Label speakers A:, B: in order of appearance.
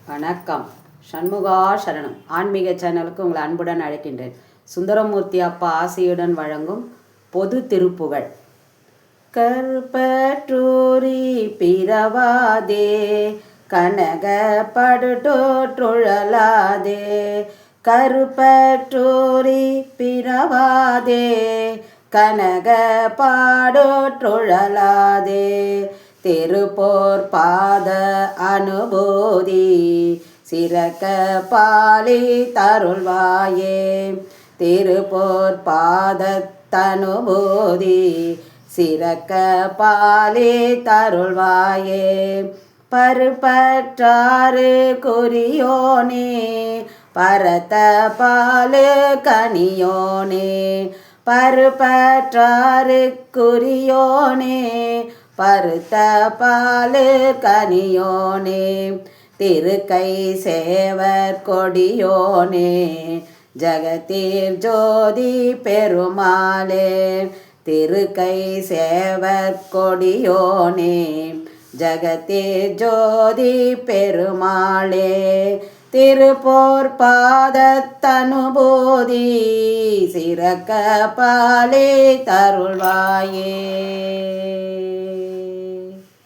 A: வணக்கம். சண்முகா சரணம் ஆன்மீக சேனலுக்கு உங்களை அன்புடன் அழைக்கின்றேன். சுந்தரமூர்த்தி அப்பா ஆசியுடன் வழங்கும் பொது திருப்புகழ். கற்பற்றூரி பிறவாதே கனக படுடோற்றுழலாதே, கருப்பற்றூரி பிறவாதே கனக பாடோற்றுழலாதே, திருப்போர் பாத அனுபூதி சிறக்க பாலி தருள்வாயே, திருப்போர் பாதத்தனுபூதி சிறக்க பாலி தருள்வாயே, பருப்பற்றாறு குறியோனே பரத்த பாலு கனியோனே, பருப்பற்றாறு குறியோனே பருத்த பாலு கனியோனே, திருக்கை சேவர் கொடியோனே ஜகத்தீர் ஜோதி பெருமாளே, திருக்கை சேவர் கொடியோனே ஜகத்தீர் ஜோதி பெருமாளே, திருப்போர் பாதத்தனுபூதி சிறக்க பாலே தருள்வாயே.